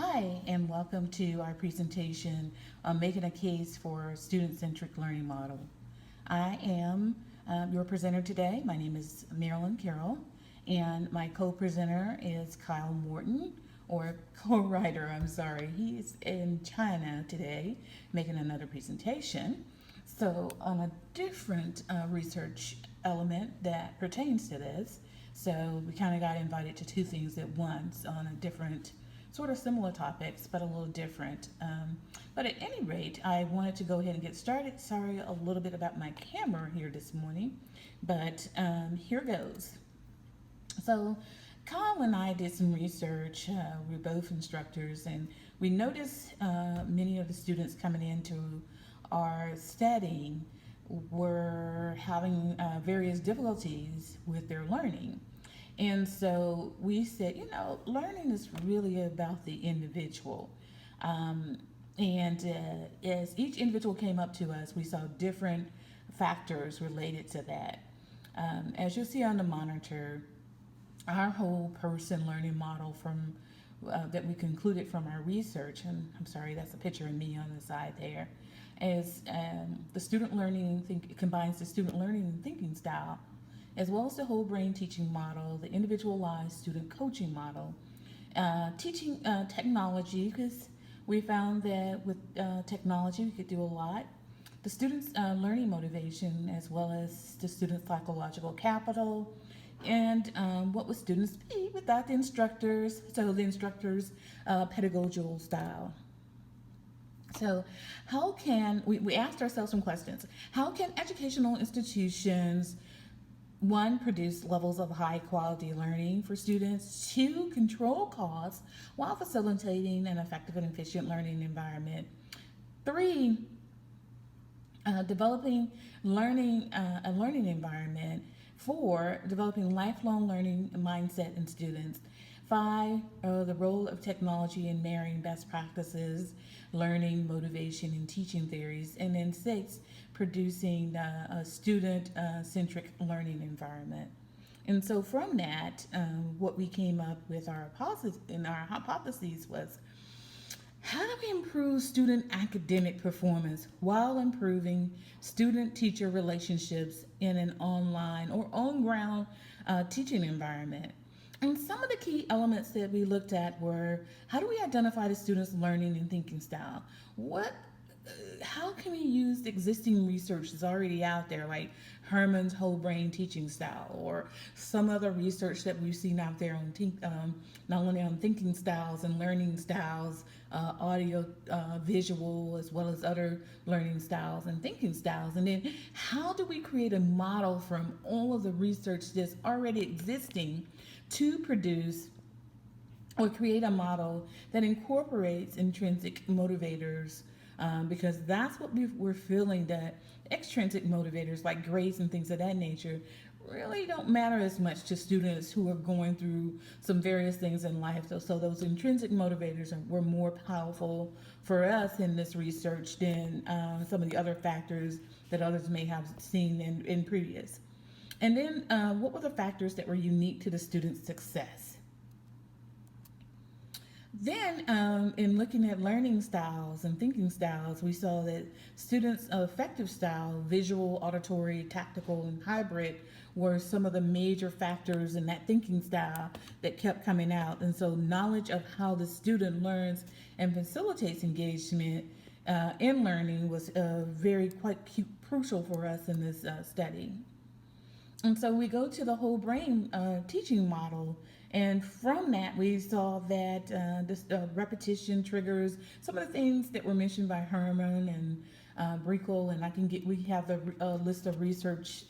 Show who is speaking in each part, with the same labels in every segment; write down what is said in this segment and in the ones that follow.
Speaker 1: Hi, and welcome to our presentation on making a case for student-centric learning model. I am your presenter today. My name is Marilyn Carroll, and my co-presenter is Kyle Morton, or co-writer, I'm sorry. He's in China today making another presentation. So on a different research element that pertains to this, so we kind of got invited to two things at once on a different, sort of similar topics, but a little different. But at any rate, I wanted to go ahead and get started. Sorry a little bit about my camera here this morning, but here goes. So Kyle and I did some research. We're both instructors, and we noticed many of the students coming into our studying were having various difficulties with their learning. And so we said, learning is really about the individual. Um, and as each individual came up to us, we saw different factors related to that. As you'll see on the monitor, our whole person learning model from that we concluded from our research, and I'm sorry, that's a picture of me on the side there, is the student learning combines the student learning and thinking style, as well as the whole brain teaching model, the individualized student coaching model, teaching technology, because we found that with technology we could do a lot. The students' learning motivation, as well as the students' psychological capital, and what would students be without the instructors, so the instructors' pedagogical style. So we asked ourselves some questions. How can educational institutions, one, produce levels of high quality learning for students, two, control costs while facilitating an effective and efficient learning environment, three, developing a learning environment, four, developing lifelong learning mindset in students, five, the role of technology in marrying best practices, learning, motivation, and teaching theories, and then six, producing a student-centric learning environment. And so from that, what we came up with our hypotheses was, how do we improve student academic performance while improving student-teacher relationships in an online or on-ground teaching environment? And some of the key elements that we looked at were, how do we identify the student's learning and thinking style? How can we use existing research that's already out there, like Herman's whole brain teaching style, or some other research that we've seen out there on not only on thinking styles and learning styles, audio, visual, as well as other learning styles and thinking styles. And then how do we create a model from all of the research that's already existing to produce or create a model that incorporates intrinsic motivators, because that's what we're feeling, that extrinsic motivators like grades and things of that nature really don't matter as much to students who are going through some various things in life. So those intrinsic motivators were more powerful for us in this research than some of the other factors that others may have seen in previous. And then what were the factors that were unique to the student's success? Then, in looking at learning styles and thinking styles, we saw that students' affective style, visual, auditory, tactical, and hybrid, were some of the major factors in that thinking style that kept coming out. And so, knowledge of how the student learns and facilitates engagement in learning was quite crucial for us in this study. And so we go to the whole brain teaching model, and from that we saw that this repetition triggers some of the things that were mentioned by Herman and Brickle, and we have the list of research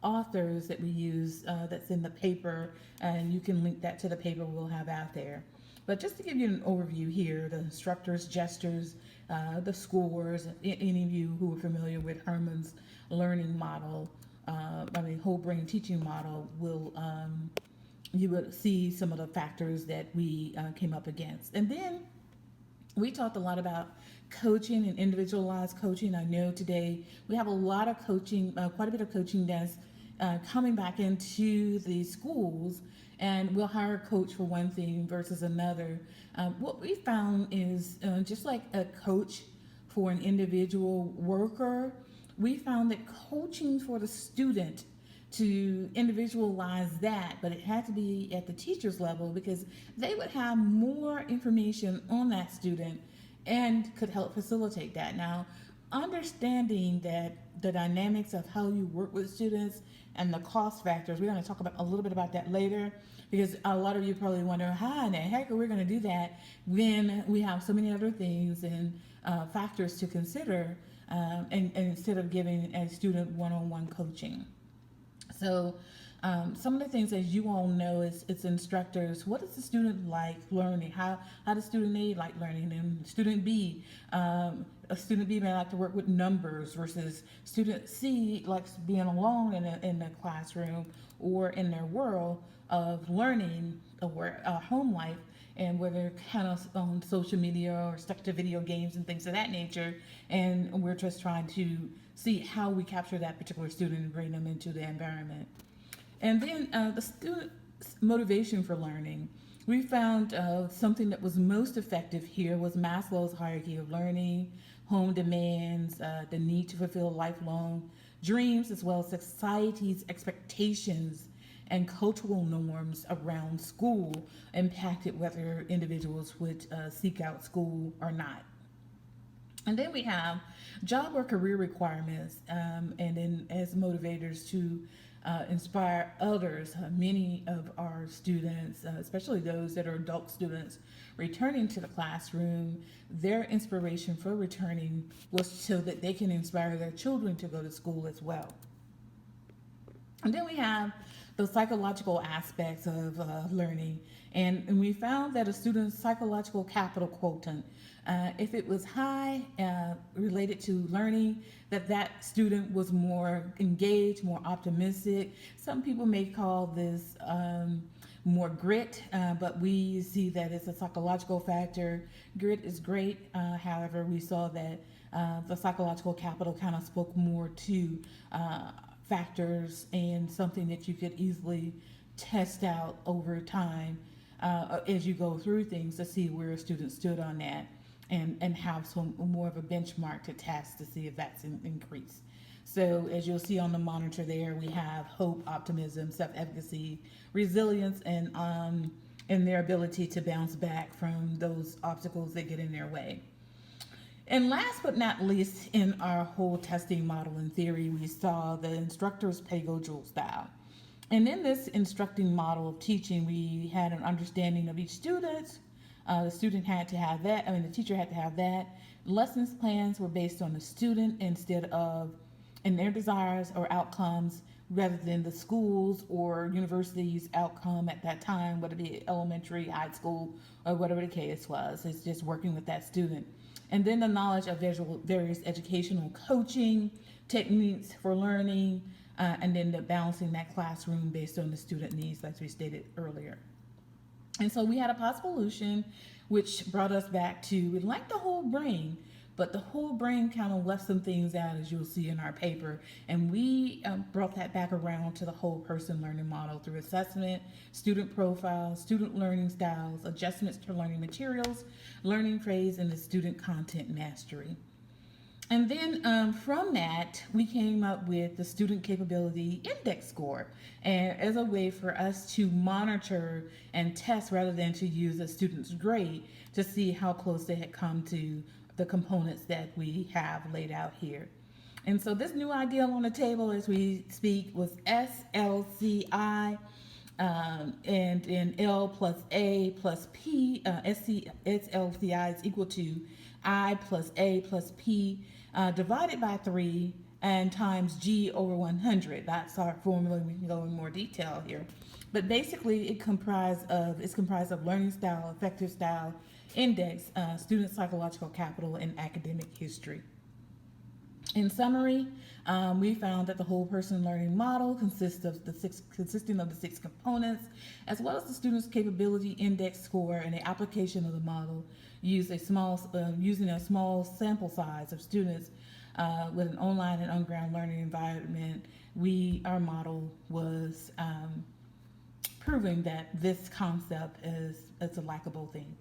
Speaker 1: authors that we use that's in the paper, and you can link that to the paper we'll have out there. But just to give you an overview here, the instructors, gestures, the scores, any of you who are familiar with Herman's learning model, whole brain teaching model, you will see some of the factors that we came up against. And then we talked a lot about coaching and individualized coaching. I know today we have a lot of coaching, quite a bit of coaching that's coming back into the schools, and we'll hire a coach for one thing versus another. What we found is just like a coach for an individual worker, we found that coaching for the student to individualize that, but it had to be at the teacher's level because they would have more information on that student and could help facilitate that. Now, understanding that the dynamics of how you work with students and the cost factors, we're going to talk about a little bit about that later because a lot of you probably wonder how in the heck are we going to do that when we have so many other things and factors to consider, and instead of giving a student one-on-one coaching. So some of the things, as you all know, is it's instructors. What does the student like learning? How does student A like learning? And student B, a student B may like to work with numbers versus student C likes being alone in the classroom or in their world of learning or home life, and where they're kind of on social media or stuck to video games and things of that nature. And we're just trying to see how we capture that particular student and bring them into the environment. And then the student's motivation for learning. We found something that was most effective here was Maslow's hierarchy of learning, home demands, the need to fulfill lifelong dreams, as well as society's expectations and cultural norms around school impacted whether individuals would seek out school or not. And then we have job or career requirements, and then as motivators to inspire others. Many of our students, especially those that are adult students, returning to the classroom, their inspiration for returning was so that they can inspire their children to go to school as well. And then we have the psychological aspects of learning. And we found that a student's psychological capital quotient, if it was high related to learning, that student was more engaged, more optimistic. Some people may call this more grit, but we see that it's a psychological factor. Grit is great. However, we saw that the psychological capital kind of spoke more to factors and something that you could easily test out over time as you go through things to see where a student stood on that, and have some more of a benchmark to test to see if that's increased. So as you'll see on the monitor there, we have hope, optimism, self-efficacy, resilience, and their ability to bounce back from those obstacles that get in their way. And last but not least, in our whole testing model and theory, we saw the instructor's pedagogical style. And in this instructing model of teaching, we had an understanding of each student. The student had to have that, the teacher had to have that. Lessons plans were based on the student instead of in their desires or outcomes rather than the school's or university's outcome at that time, whether it be elementary, high school, or whatever the case was. It's just working with that student. And then the knowledge of various educational coaching techniques for learning, and then the balancing that classroom based on the student needs, like we stated earlier. And so we had a possible solution, which brought us back to, we like the whole brain, but the whole brain kind of left some things out, as you'll see in our paper. And we brought that back around to the whole person learning model through assessment, student profiles, student learning styles, adjustments to learning materials, learning phase, and the student content mastery. And then from that, we came up with the Student Capability Index Score, and as a way for us to monitor and test rather than to use a student's grade to see how close they had come to the components that we have laid out here. And so this new ideal on the table as we speak was SLCI, and in L plus A plus P, SLCI is equal to I plus A plus P divided by 3 and times G over 100. That's our formula. We can go in more detail here. But basically it's comprised of learning style, affective style, index, student psychological capital, and academic history. In summary, we found that the whole person learning model consisting of the 6 components, as well as the student's capability index score, and the application of the model using a small sample size of students with an online and on-ground learning environment. Our model was proving that this concept is a likable thing.